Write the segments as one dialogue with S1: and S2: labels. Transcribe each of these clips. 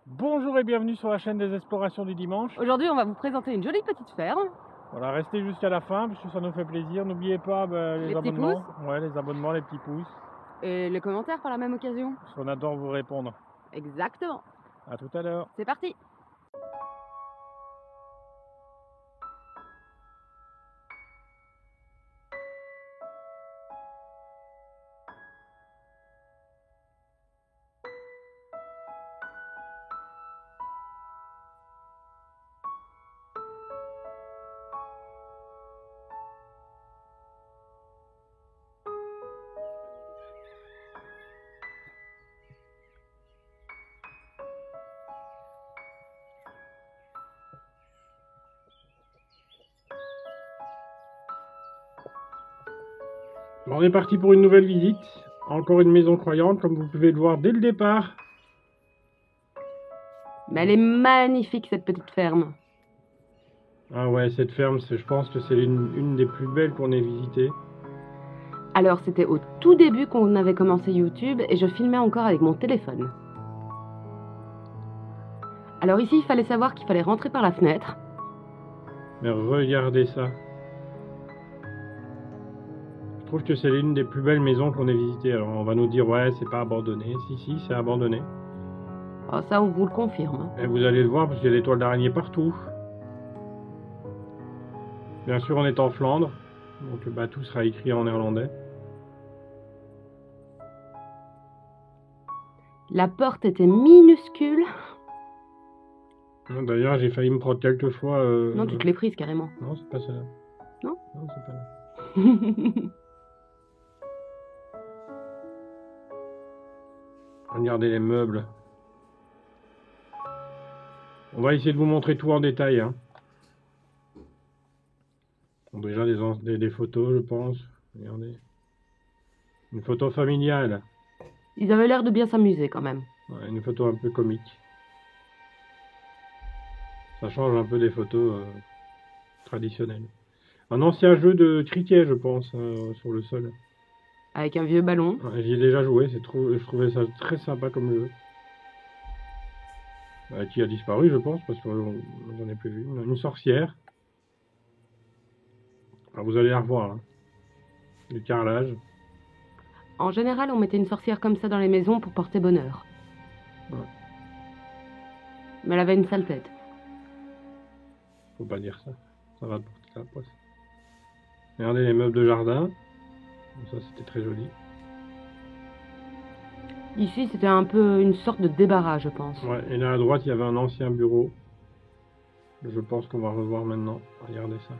S1: Bonjour et bienvenue sur la chaîne des explorations du dimanche.
S2: Aujourd'hui, on va vous présenter une jolie petite ferme.
S1: Voilà, restez jusqu'à la fin parce que ça nous fait plaisir. N'oubliez pas les
S2: petits
S1: abonnements.
S2: pouces.
S1: Ouais, les abonnements, les petits pouces.
S2: Et les commentaires par la même occasion.
S1: Parce qu'on adore vous répondre.
S2: Exactement.
S1: À tout à l'heure.
S2: C'est parti.
S1: Bon, on est parti pour une nouvelle visite. Encore une maison croyante, comme vous pouvez le voir dès le départ.
S2: Mais elle est magnifique cette petite ferme.
S1: Ah ouais, cette ferme, je pense que c'est une des plus belles qu'on ait visitées.
S2: Alors c'était au tout début qu'on avait commencé YouTube et je filmais encore avec mon téléphone. Alors ici, il fallait savoir qu'il fallait rentrer par la fenêtre.
S1: Mais regardez ça. Je trouve que c'est l'une des plus belles maisons qu'on ait visitées. Alors on va nous dire, ouais, c'est pas abandonné. Si, c'est abandonné.
S2: Oh, ça, on vous le confirme.
S1: Et vous allez le voir parce qu'il y a des toiles d'araignée partout. Bien sûr, on est en Flandre. Donc bah, tout sera écrit en néerlandais.
S2: La porte était minuscule.
S1: D'ailleurs, j'ai failli me prendre quelques fois...
S2: Non, tu te l'es prise carrément.
S1: Non, c'est pas ça.
S2: Non?
S1: Non, c'est pas là. Regardez les meubles. On va essayer de vous montrer tout en détail. Hein. Bon, déjà des photos, je pense. Regardez. Une photo familiale.
S2: Ils avaient l'air de bien s'amuser quand même.
S1: Ouais, une photo un peu comique. Ça change un peu des photos traditionnelles. Un ancien jeu de cricket, je pense, sur le sol.
S2: Avec un vieux ballon.
S1: Ouais, j'y ai déjà joué, je trouvais ça très sympa comme jeu. Qui a disparu, je pense, parce que j'en ai plus vu. Une sorcière. Alors, vous allez la revoir, là. Du carrelage.
S2: En général, on mettait une sorcière comme ça dans les maisons pour porter bonheur.
S1: Ouais.
S2: Mais elle avait une sale tête.
S1: Faut pas dire ça. Ça va porter la poisse. Regardez les meubles de jardin. Ça, c'était très joli.
S2: Ici, c'était un peu une sorte de débarras, je pense.
S1: Ouais, et là à droite, il y avait un ancien bureau. Je pense qu'on va revoir maintenant. Regardez ça.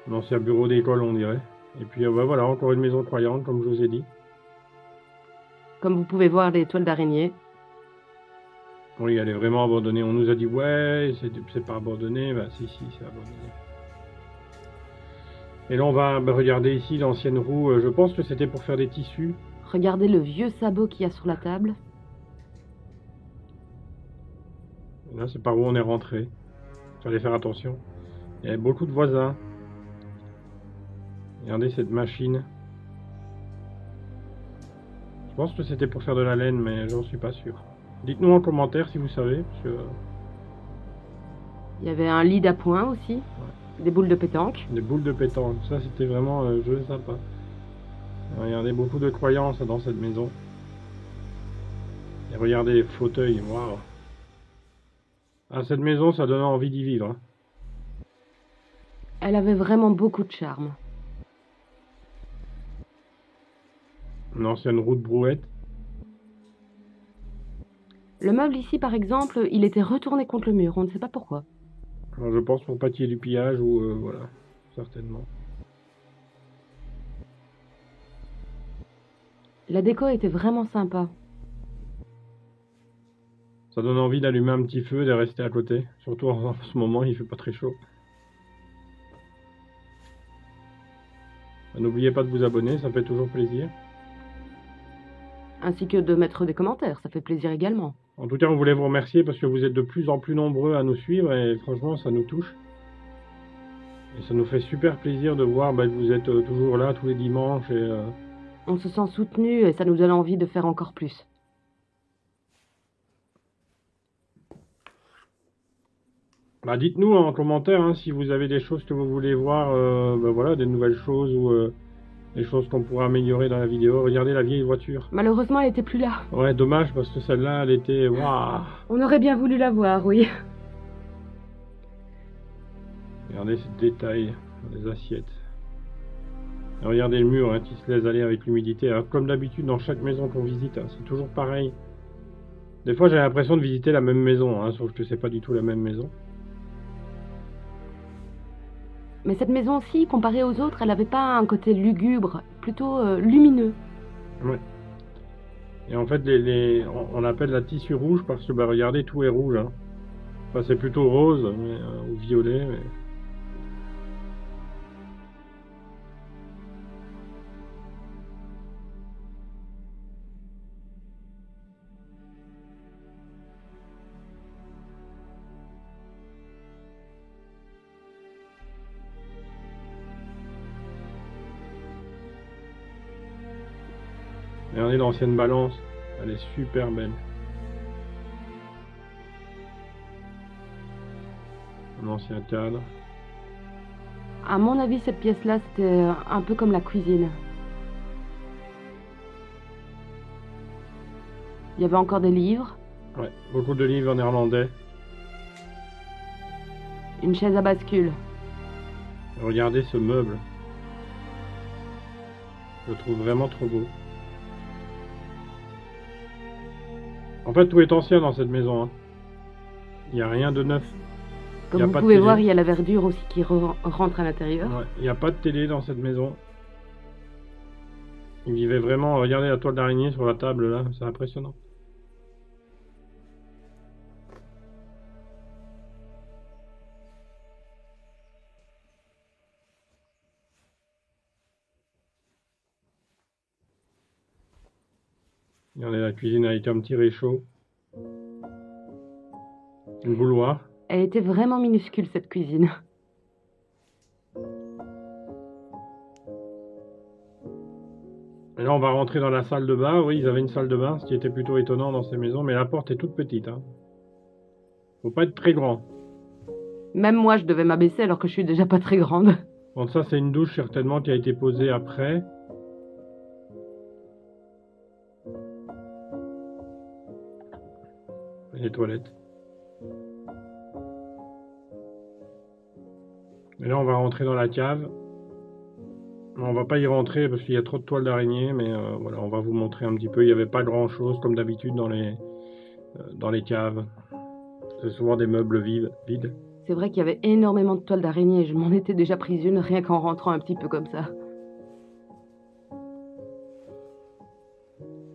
S1: Un ancien bureau d'école, on dirait. Et puis bah, voilà, encore une maison croyante, comme je vous ai dit.
S2: Comme vous pouvez voir, les toiles d'araignée.
S1: Oui, elle est vraiment abandonnée. On nous a dit, ouais, c'est pas abandonné. Bah si, c'est abandonné. Et là, on va regarder ici l'ancienne roue. Je pense que c'était pour faire des tissus.
S2: Regardez le vieux sabot qu'il y a sur la table.
S1: Là, c'est par où on est rentré. Fallait faire attention. Il y avait beaucoup de voisins. Regardez cette machine. Je pense que c'était pour faire de la laine, mais j'en suis pas sûr. Dites-nous en commentaire si vous savez. Parce que...
S2: Il y avait un lit d'appoint aussi. Ouais. Des boules de pétanque.
S1: Des boules de pétanque. Ça, c'était vraiment un jeu sympa. Regardez, beaucoup de croyances dans cette maison. Et regardez les fauteuils. Waouh. Ah, cette maison, ça donne envie d'y vivre. Hein.
S2: Elle avait vraiment beaucoup de charme.
S1: Une ancienne roue de brouette.
S2: Le meuble ici, par exemple, il était retourné contre le mur. On ne sait pas pourquoi.
S1: Alors, je pense pour pas qu'il y ait du pillage ou voilà, certainement.
S2: La déco était vraiment sympa.
S1: Ça donne envie d'allumer un petit feu et de rester à côté. Surtout en ce moment, il fait pas très chaud. N'oubliez pas de vous abonner, ça fait toujours plaisir.
S2: Ainsi que de mettre des commentaires, ça fait plaisir également.
S1: En tout cas, on voulait vous remercier parce que vous êtes de plus en plus nombreux à nous suivre et franchement, ça nous touche. Et ça nous fait super plaisir de voir que vous êtes toujours là tous les dimanches.
S2: On se sent soutenu et ça nous donne envie de faire encore plus.
S1: Bah, dites-nous en commentaire hein, si vous avez des choses que vous voulez voir, bah, voilà, des nouvelles choses ou des choses qu'on pourrait améliorer dans la vidéo. Regardez la vieille voiture.
S2: Malheureusement, elle était plus là.
S1: Ouais, dommage parce que celle-là, elle était... Waouh!
S2: On aurait bien voulu la voir, oui.
S1: Regardez ce détail, les assiettes. Et regardez le mur hein, qui se laisse aller avec l'humidité. Alors, comme d'habitude, dans chaque maison qu'on visite, hein, c'est toujours pareil. Des fois, j'ai l'impression de visiter la même maison, hein, sauf que c'est pas du tout la même maison.
S2: Mais cette maison aussi, comparée aux autres, elle n'avait pas un côté lugubre, plutôt lumineux.
S1: Ouais. Et en fait, on appelle la tissu rouge parce que, bah, regardez, tout est rouge. Hein. Enfin, c'est plutôt rose mais, ou violet. Mais... Regardez l'ancienne balance, elle est super belle. Un ancien cadre.
S2: À mon avis, cette pièce-là, c'était un peu comme la cuisine. Il y avait encore des livres.
S1: Ouais, beaucoup de livres en néerlandais.
S2: Une chaise à bascule.
S1: Regardez ce meuble. Je le trouve vraiment trop beau. En fait, tout est ancien dans cette maison. Hein. Il n'y a rien de neuf.
S2: Comme vous pouvez voir, il y a la verdure aussi qui rentre à l'intérieur.
S1: Ouais, il n'y a pas de télé dans cette maison. Il vivait vraiment... Regardez la toile d'araignée sur la table là, c'est impressionnant. Regardez, la cuisine a été un petit réchaud. Une bouilloire.
S2: Elle était vraiment minuscule, cette cuisine.
S1: Et là, on va rentrer dans la salle de bain. Oui, ils avaient une salle de bain, ce qui était plutôt étonnant dans ces maisons. Mais la porte est toute petite. Hein. Faut pas être très grand.
S2: Même moi, je devais m'abaisser alors que je suis déjà pas très grande.
S1: Bon, ça, c'est une douche certainement qui a été posée après. Les toilettes. Et là, on va rentrer dans la cave. On va pas y rentrer parce qu'il y a trop de toiles d'araignée, mais voilà, on va vous montrer un petit peu. Il n'y avait pas grand chose comme d'habitude dans les caves. C'est souvent des meubles vides.
S2: C'est vrai qu'il y avait énormément de toiles d'araignée. Je m'en étais déjà prise une rien qu'en rentrant un petit peu comme ça.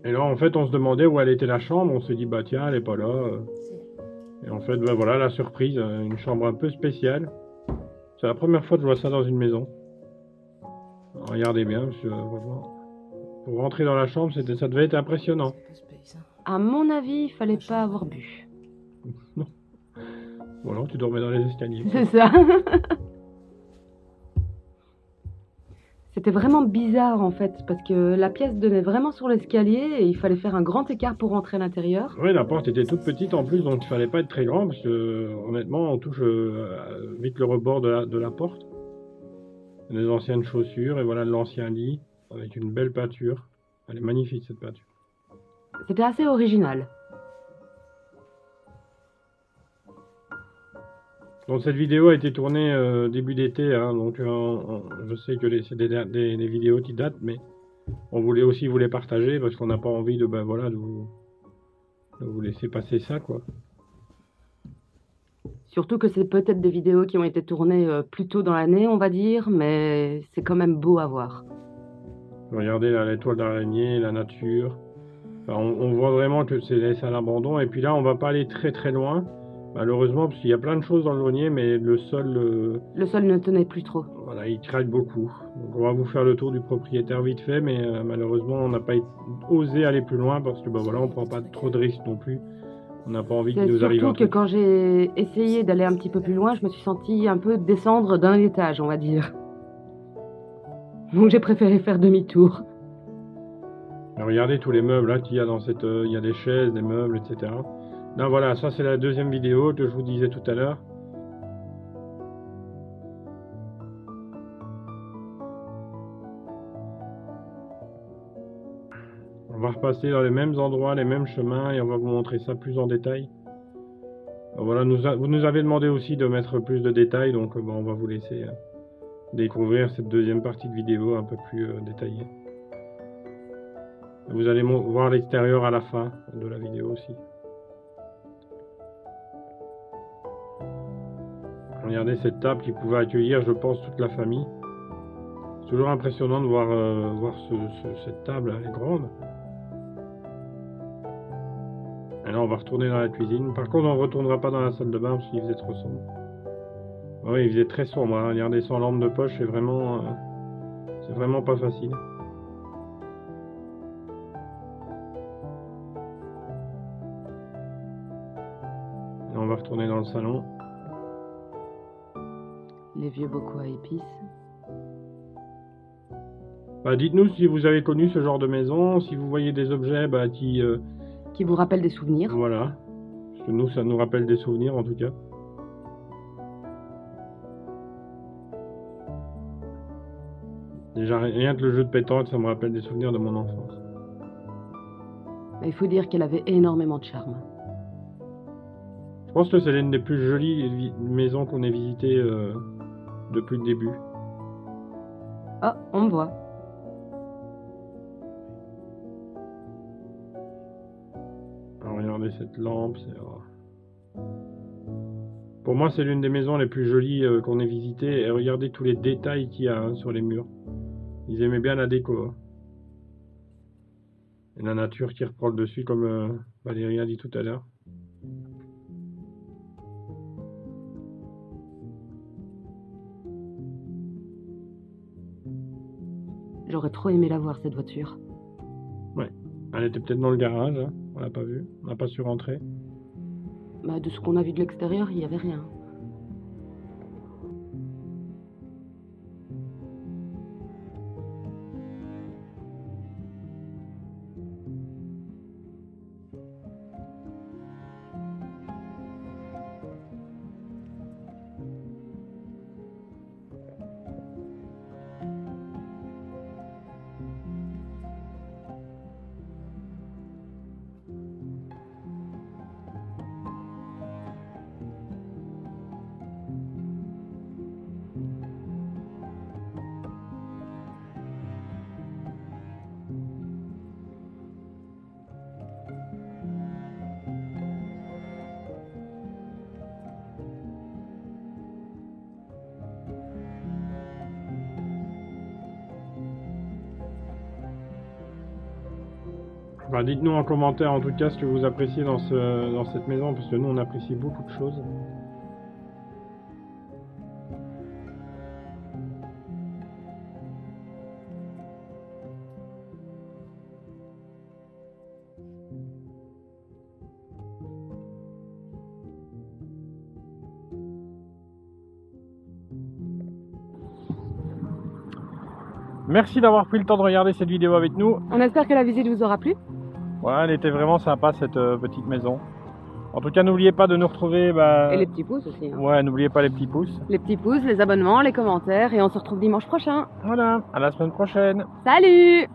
S1: Et là, en fait, on se demandait où elle était la chambre. On s'est dit, bah tiens, elle est pas là. Et en fait, bah, voilà, la surprise, une chambre un peu spéciale. C'est la première fois que je vois ça dans une maison. Regardez bien, parce que pour rentrer dans la chambre, ça devait être impressionnant.
S2: À mon avis, il fallait pas avoir bu.
S1: Non. Bon alors, tu dormais dans les escaliers.
S2: C'est ça. C'était vraiment bizarre en fait, parce que la pièce donnait vraiment sur l'escalier et il fallait faire un grand écart pour rentrer à l'intérieur.
S1: Oui, la porte était toute petite en plus, donc il fallait pas être très grand, parce que honnêtement, on touche vite le rebord de la porte. Les anciennes chaussures, et voilà l'ancien lit, avec une belle peinture. Elle est magnifique cette peinture.
S2: C'était assez original.
S1: Donc cette vidéo a été tournée début d'été, hein, donc je sais que c'est des vidéos qui datent, mais on voulait aussi vous les partager parce qu'on n'a pas envie de vous laisser passer ça, quoi.
S2: Surtout que c'est peut-être des vidéos qui ont été tournées plus tôt dans l'année, on va dire, mais c'est quand même beau à voir.
S1: Regardez là, l'étoile d'araignée, la nature. Enfin, on voit vraiment que c'est laissé à l'abandon, et puis là on va pas aller très très loin. Malheureusement, parce qu'il y a plein de choses dans le grenier, mais le sol...
S2: Le sol ne tenait plus trop.
S1: Voilà, il craque beaucoup. Donc on va vous faire le tour du propriétaire vite fait, mais malheureusement, on n'a pas osé aller plus loin, parce que voilà, on prend pas trop de risques non plus. On n'a pas envie qu'il nous arrive un truc.
S2: Surtout que quand j'ai essayé d'aller un petit peu plus loin, je me suis sentie un peu descendre d'un étage, on va dire. Donc j'ai préféré faire demi-tour.
S1: Regardez tous les meubles là qu'il y a dans cette... il y a des chaises, des meubles, etc. Là voilà, ça c'est la deuxième vidéo que je vous disais tout à l'heure. va repasser dans les mêmes endroits, les mêmes chemins, et on va vous montrer ça plus en détail. Voilà, vous nous avez demandé aussi de mettre plus de détails, donc on va vous laisser découvrir cette deuxième partie de vidéo un peu plus détaillée. Vous allez voir l'extérieur à la fin de la vidéo aussi. Regardez cette table qui pouvait accueillir, je pense, toute la famille. C'est toujours impressionnant de voir cette table, elle est grande. Et là, on va retourner dans la cuisine. Par contre, on ne retournera pas dans la salle de bain parce qu'il faisait trop sombre. Oui, il faisait très sombre. Hein. Regardez, sans lampe de poche, c'est vraiment pas facile. Et on va retourner dans le salon.
S2: Les vieux bocaux à épices.
S1: Bah, dites-nous si vous avez connu ce genre de maison, si vous voyez des objets
S2: qui vous rappellent des souvenirs.
S1: Voilà. Parce que nous, ça nous rappelle des souvenirs en tout cas. Déjà, rien que le jeu de pétanque, ça me rappelle des souvenirs de mon enfance.
S2: Mais il faut dire qu'elle avait énormément de charme.
S1: Je pense que c'est l'une des plus jolies maisons qu'on ait visitées depuis le début.
S2: Oh, on me voit.
S1: Alors, regardez cette lampe. Pour moi, c'est l'une des maisons les plus jolies qu'on ait visitées. Et regardez tous les détails qu'il y a sur les murs. Ils aimaient bien la déco. Hein. Et la nature qui reprend le dessus, comme Valérie a dit tout à l'heure.
S2: J'aurais trop aimé la voir, cette voiture.
S1: Ouais, elle était peut-être dans le garage, hein. On l'a pas vue, on n'a pas su rentrer.
S2: Bah, de ce qu'on a vu de l'extérieur, il n'y avait rien.
S1: Bah, dites-nous en commentaire en tout cas ce que vous appréciez dans cette maison, parce que nous on apprécie beaucoup de choses. Merci d'avoir pris le temps de regarder cette vidéo avec nous.
S2: On espère que la visite vous aura plu.
S1: Ouais, elle était vraiment sympa cette petite maison. En tout cas, n'oubliez pas de nous retrouver...
S2: Et les petits pouces aussi. Hein.
S1: Ouais, n'oubliez pas les petits pouces.
S2: Les petits pouces, les abonnements, les commentaires, et on se retrouve dimanche prochain.
S1: Voilà, à la semaine prochaine.
S2: Salut!